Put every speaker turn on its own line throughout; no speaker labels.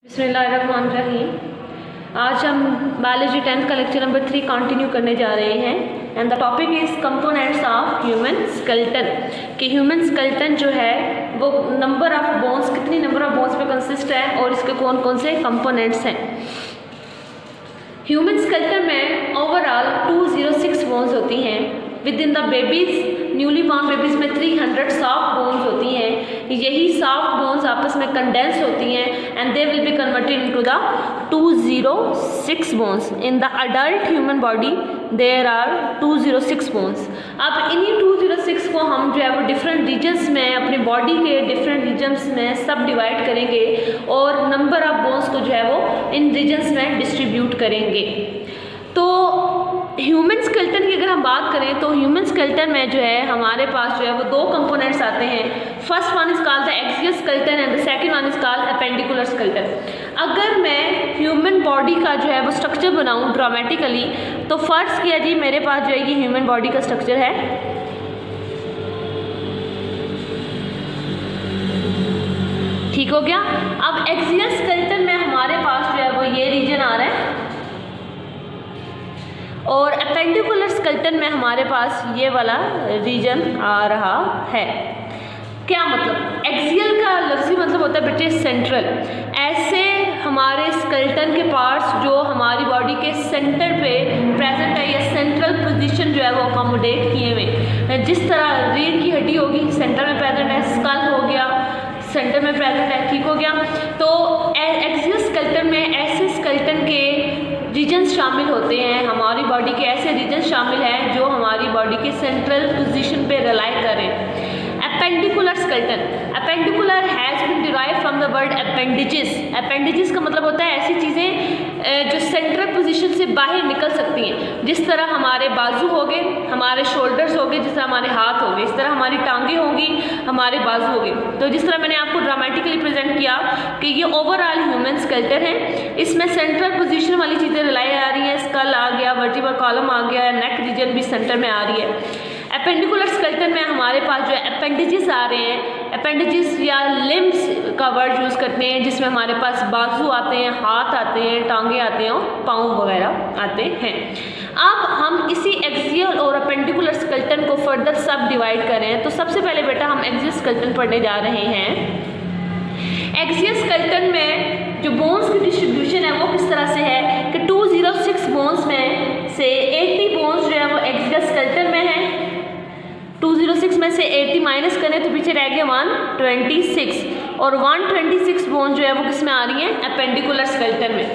बिस्मिल्लाहिर्रहमानिर्रहीम। आज हम बायोलॉजी 10th का लेक्चर नंबर 3 कंटिन्यू करने जा रहे हैं and the topic is components of human skeleton. कि ह्यूमन स्केलेटन जो है वो नंबर ऑफ बोन्स, कितनी नंबर ऑफ बोन्स पे कंसिस्ट है और इसके कौन कौन से कंपोनेंट्स हैं। ह्यूमन स्केलेटन में ओवरऑल 206 बोन्स होती हैं। With in the babies, newly born babies में 300 सॉफ्ट बोन्स होती हैं। यही सॉफ्ट बोन्स आपस में कंडेंस होती हैं and they will be converted into the 206 bones. In the adult human body there are 206 bones. अब इन्हीं 206 को हम जो है वो डिफरेंट रीजन्स में, अपनी बॉडी के डिफरेंट रीजन्स में सब डिवाइड करेंगे और नंबर ऑफ बोन्स को जो है वो इन रीजन्स में डिस्ट्रीब्यूट करेंगे। तो ह्यूमन स्केलेटन की अगर हम बात करें तो ह्यूमन स्केलेटन में जो है हमारे पास जो है वो दो कंपोनेंट्स आते हैं। First one is called the axial skeleton and the second one is called appendicular skeleton. अगर मैं ह्यूमन बॉडी का जो है वो स्ट्रक्चर बनाऊं ड्रामेटिकली, तो फर्स्ट किया जी मेरे पास जो है ये ह्यूमन बॉडी का स्ट्रक्चर है। ठीक हो गया। अब एक्सियल स्केलेटन में हमारे पास जो है वो ये रीजन आ रहा है और एपेंडिकुलर स्केलेटन में हमारे पास ये वाला रीजन आ रहा है। क्या मतलब? एक्सियल का लफ्ज़ी मतलब होता है बेटे सेंट्रल। ऐसे हमारे स्केलेटन के पार्ट्स जो हमारी बॉडी के सेंटर पे प्रेजेंट है या सेंट्रल पोजीशन जो है वो अकोमोडेट किए हुए। जिस तरह रीढ़ की हड्डी होगी सेंटर में प्रेजेंट है, स्कल हो गया सेंटर में प्रेजेंट है। ठीक हो गया। तो एक्सियल स्केलेटन में ऐसे स्केलेटन के रीजन्स शामिल होते हैं। हमारी बॉडी के ऐसे रीजन्स शामिल हैं जो हमारी बॉडी के सेंट्रल पोजीशन पे रिलाई करें। Appendicular skeleton, appendicular has been derived from the word appendages. Appendages का मतलब होता है ऐसी चीज़ें जो सेंट्रल पोजीशन से बाहर निकल सकती हैं। जिस तरह हमारे बाजू हो गए, हमारे शोल्डर्स हो गए, जिस तरह हमारे हाथ हो गए, इस तरह हमारी टांगें होंगी, हमारे बाजू हो गए। तो जिस तरह मैंने आपको ड्रामेटिकली प्रेजेंट किया कि ये ओवरऑल ह्यूमन स्केलेटन है। इसमें सेंट्रल पोजीशन वाली चीज़ें रिलाई आ रही हैं। स्कल आ गया, वर्टिब्रल कॉलम आ गया, नेक रीजन भी सेंटर में आ रही है। एपेंडिकुलर स्केलेटन में हमारे पास जो है अपेंडिजेस आ रहे हैं। अपेंडिजेस या लिम्स का वर्ड यूज़ करते हैं जिसमें हमारे पास बाजू आते हैं, हाथ आते हैं, टांगे आते हैं और पाँव वगैरह आते हैं। अब हम इसी एक्सियल और अपेंडिकुलर स्केलेटन को फर्दर सब डिवाइड करें तो सबसे पहले बेटा हम एक्सियल स्केलेटन पढ़ने जा रहे हैं। एक्सियल स्केलेटन में जो बोन्स की डिस्ट्रीब्यूशन है वो किस तरह से है कि 206 बोन्स में से 80 बोन्स जो है वो एक्सियल स्केलेटन में है। 206 में से 80 माइनस करें तो पीछे रह गया 126 और 126 बोन जो है वो किस में आ रही है? एपेंडिकुलर स्केलेटन में।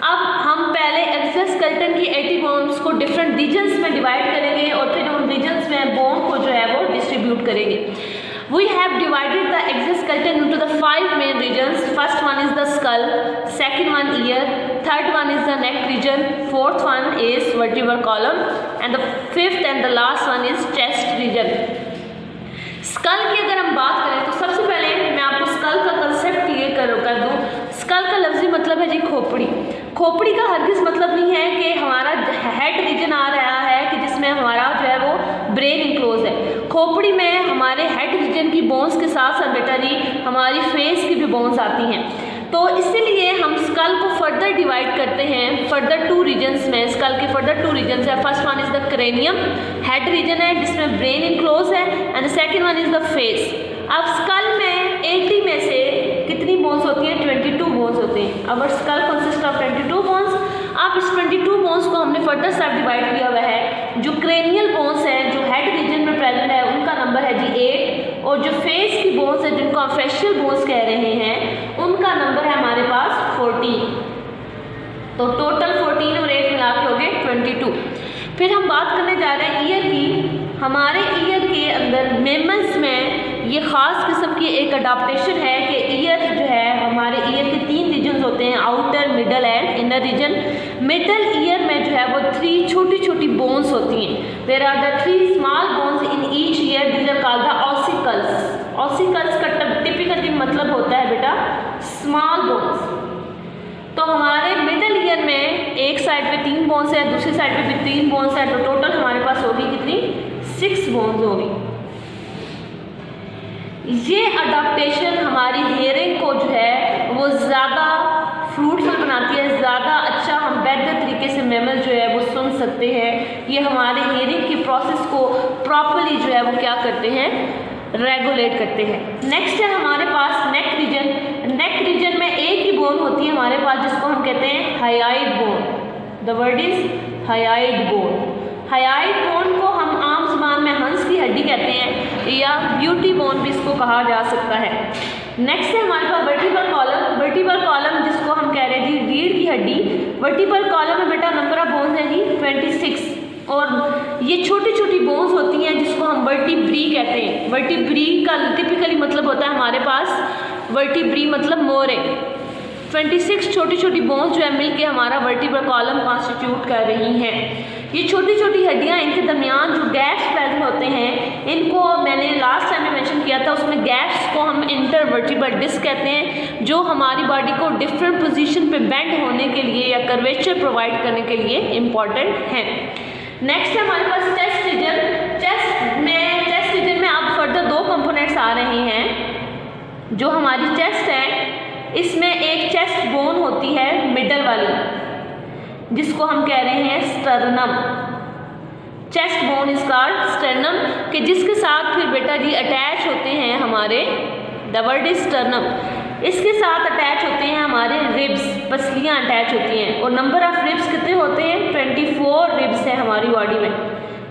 अब हम पहले एक्सियल स्केलेटन की 80 बोन्स को डिफरेंट रीजन्स में डिवाइड करेंगे और फिर उन रीजन्स में बोन को जो है वो डिस्ट्रीब्यूट करेंगे। We have divided the axial skeleton into the 5 main regions. First one is the skull, second one ear, third one is the neck region, fourth one is vertebral column, and the fifth and the last one is chest region. Skull की अगर हम बात करें तो सबसे पहले मैं आपको स्कल का कंसेप्ट क्लियर कर दूँ। स्कल का लफ्ज़ी मतलब है जी खोपड़ी। खोपड़ी का हरगिज़ मतलब नहीं है कि हमारा हेड रीजन आ रहा है कि जिसमें हमारा जो है वो ब्रेन इंक्लोज है। खोपड़ी में हमारे हेड रीजन की बोन्स के साथ साथ बेटा जी हमारी फेस की भी बोन्स आती हैं। तो इसीलिए हम स्कल को फर्दर डिवाइड करते हैं फर्दर 2 रीजन्स में। स्कल के फर्दर 2 रीजन्स है। First one is the cranium, head region है जिसमें ब्रेन इंक्लोज है, and the second one is the face. अब स्कल में 80 में से कितनी बोन्स होती हैं? 22 बोन्स होते हैं। अवर स्कल कंसिस्ट ऑफ 22 बोन्स। अब इस 22 बोन्स को हमने फर्दर सब डिवाइड किया हुआ है। जो क्रेनियल बोन्स हैं जो हेड रीजन में प्रेजेंट है उनका नंबर है जी 8 और जो फेस की बोन्स है जिनको हम फेशियल बोन्स कह रहे हैं उनका नंबर है हमारे पास 14। तो टोटल 14 और 8 मिला के हो गए 22। फिर हम बात करने जा रहे हैं ईयर की। हमारे ईयर के अंदर मेमल्स में ये ख़ास किस्म की एक अडाप्टेशन है कि ईयर जो है हमारे ईयर के 3 रीजन्स होते हैं, outer, middle and inner region. Middle ear में जो है वो 3 छोटी छोटी बोन्स होती हैं। There are the 3 small bones in each ear, these are called the ossicles. Ossicles का टिपिकली मतलब होता है बेटा स्मॉल बोन्स। तो हमारे मिडल ईयर में एक साइड पे 3 बोन्स है, दूसरी साइड पे भी 3 बोन्स है, तो टोटल हमारे पास होगी कितनी? 6 बोन्स होगी। ये अडाप्टेशन हमारी हेयरिंग को जो है वो ज़्यादा ज़्यादा अच्छा हम बेहतर तरीके से मेमोरी जो है वो सुन सकते हैं। ये हमारे हियरिंग की प्रोसेस को प्रॉपरली जो है वो क्या करते हैं, रेगुलेट करते हैं। नेक्स्ट है हमारे पास नेक रीजन। नेक रीजन में एक ही बोन होती है हमारे पास जिसको हम कहते हैं hyoid bone. The word is hyoid bone. Hyoid bone को हम आम ज़बान में हंस की हड्डी कहते हैं या ब्यूटी बोन भी इसको कहा जा सकता है। नेक्स्ट है हमारे पास वर्टिब्रल कॉलम। वर्टिब्रल कॉलम जिसको हम कह रहे हैं जी रीढ़ की हड्डी। वर्टिब्रल कॉलम में बेटा नंबर ऑफ बोन्स है जी 26 और ये छोटी छोटी बोन्स होती हैं जिसको हम वर्टिब्री कहते हैं। वर्टिब्री का टिपिकली मतलब होता है हमारे पास वर्टिब्री मतलब मोरे। 26 छोटी छोटी बोन्स जो है मिलके हमारा वर्टिब्रल कॉलम कॉन्स्टिट्यूट कर रही हैं। ये छोटी छोटी हड्डियां, इनके दरमियान जो गैप्स प्रेजेंट होते हैं इनको मैंने लास्ट टाइम में मेंशन किया था। उसमें गैप्स को हम इंटरवर्टिब्रल डिस्क कहते हैं जो हमारी बॉडी को डिफरेंट पोजीशन पे बेंड होने के लिए या कर्वेचर प्रोवाइड करने के लिए इम्पॉर्टेंट है। नेक्स्ट है हमारे पास चेस्ट रीजन। चेस्ट रीजन में अब फर्दर दो कंपोनेंट्स आ रहे हैं। जो हमारी चेस्ट है इसमें एक चेस्ट बोन होती है मिडल वाली जिसको हम कह रहे हैं sternum. Chest bone is called sternum कि जिसके साथ फिर बेटा जी अटैच होते हैं हमारे, द वर्ड इज स्टर्नम। इसके साथ अटैच होते हैं हमारे रिब्स, पसलियाँ अटैच होती हैं। और नंबर ऑफ रिब्स कितने होते हैं, 24 रिब्स है हमारी बॉडी में।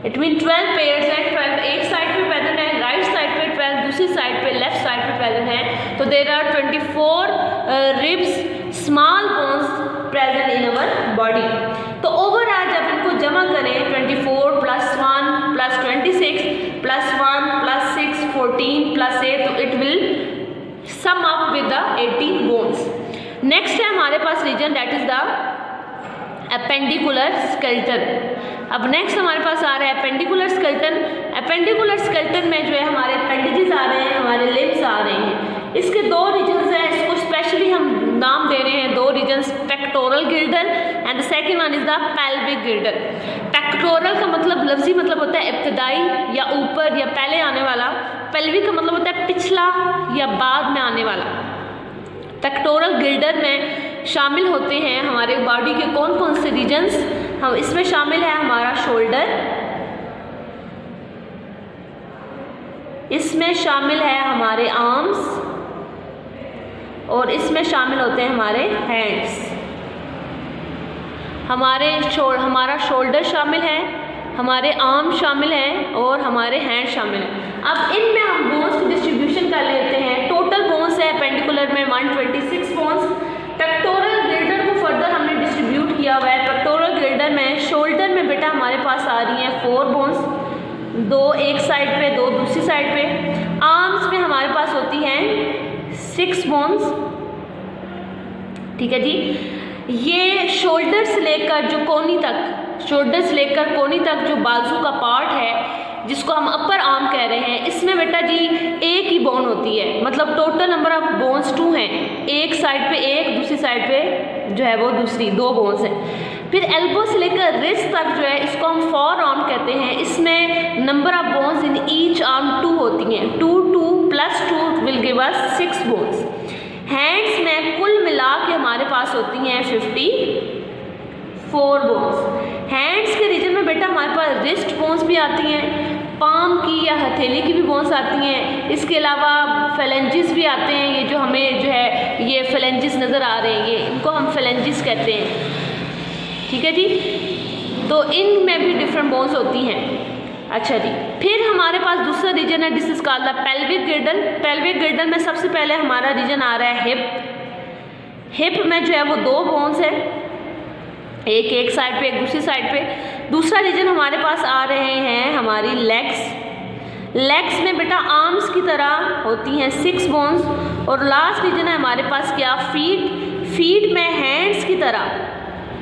इट मीन 12 पेयर्स है। 12 एक साइड पे प्रेजेंट है, राइट साइड पे 12, दूसरी साइड पे लेफ्ट साइड पे प्रेजेंट है। तो there are 24 ribs, small bones present in our body. तो ओवरऑल जब इनको जमा करें 24 + 1 + 26 + 1 + 6 14 + 8 तो it will sum up with the 80 bones. Next है हमारे पास region that is the appendicular skeleton. अब नेक्स्ट हमारे पास आ रहा है एपेंडिकुलर स्केलेटन। एपेंडिकुलर स्केलेटन में जो है हमारे अपेंडेजेस आ रहे हैं, हमारे लिम्स आ रहे हैं। इसके दो रीजन्स हैं, इसको स्पेशली हम नाम दे रहे हैं दो regions, pectoral girdle and the second one is the pelvic girdle. Pectoral का मतलब लफ्जी मतलब होता है इब्तिदाई या ऊपर या पहले आने वाला। पेल्विक का मतलब होता है पिछला या बाद में आने वाला। पेक्टोरल गिल्डर में शामिल होते हैं हमारे बॉडी के कौन कौन से रीजन्स, हम इसमें शामिल है हमारा शोल्डर, इसमें शामिल है हमारे आर्म्स और इसमें शामिल होते हैं हमारे हैंड्स। हमारा शोल्डर शामिल है, हमारे आर्म शामिल हैं और हमारे हैंड शामिल हैं। अब इनमें हम बोन्स की डिस्ट्रीब्यूशन कर लेते हैं। टोटल बोन्स है पेंडिकुलर में 126 बोन्स। पेक्टोरल गिल्डर को फर्दर हमने डिस्ट्रीब्यूट किया हुआ है। पेक्टोरल गिल्डर में शोल्डर में बेटा हमारे पास आ रही हैं 4 बोन्स, 2 एक साइड पे 2 दूसरी साइड पे। आर्म्स में हमारे पास होती हैं 6 बोन्स, ठीक है जी। ये शोल्डर से लेकर जो कोनी तक, शोल्डर से लेकर कोनी तक जो बाजू का पार्ट है जिसको हम अपर आर्म कह रहे हैं, इसमें बेटा जी एक ही बोन होती है। मतलब टोटल नंबर ऑफ बोन्स 2 हैं, एक साइड पे एक, दूसरी साइड पे जो है वो दूसरी 2 बोन्स हैं। फिर एल्बो से लेकर रिस्ट तक जो है इसको हम फोर आर्म कहते हैं। इसमें number of bones in each arm 2 होती हैं। 2 + 2 will give us 6 bones. Hands में कुल मिला के हमारे पास होती हैं 54 बोन्स। हैंड्स के रीजन में बेटा हमारे पास रिस्ट बोन्स भी आती हैं, पाम की या हथेली की भी बोन्स आती हैं। इसके अलावा फेलेंजिस भी आते हैं। ये जो हमें जो है ये फेलेंजिस नज़र आ रहे हैं, ये इनको हम फेलेंजिस कहते हैं, ठीक है जी। तो इनमें भी डिफरेंट बोन्स होती हैं। अच्छा जी, फिर हमारे पास दूसरा रीजन है, this is called the pelvic गिर्डल। Pelvic गिर्डल में सबसे पहले हमारा रीजन आ रहा है हिप। हिप में जो है वो 2 बोन्स है, एक साइड पे एक दूसरी साइड पे। दूसरा रीजन हमारे पास आ रहे हैं हमारी लेग्स। लेग्स में बेटा आर्म्स की तरह होती हैं 6 बोन्स। और लास्ट रीजन है हमारे पास क्या, फीट। फीट में हैंड्स की तरह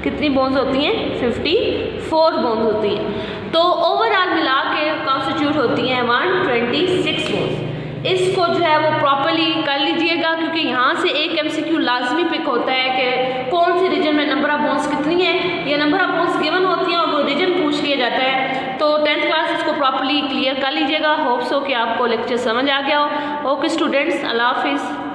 कितनी बोन्स होती हैं, 54 बोन्स होती हैं। तो ओवरऑल मिला के कॉन्स्टिट्यूट होती हैं 126 बोन्स। इसको जो है वो प्रॉपर्ली कर लीजिएगा क्योंकि यहाँ से एक MCQ लाजमी पिक होता है कि कौन से रीजन में नंबर ऑफ बोन्स कितनी है, या नंबर ऑफ बोन्स गिवन होती हैं और वो रीजन पूछ लिया जाता है। तो 10th क्लास इसको प्रॉपर्ली क्लियर कर लीजिएगा। होप सो कि आपको लेक्चर समझ आ गया हो। ओके स्टूडेंट्स, अल्लाह हाफिज़।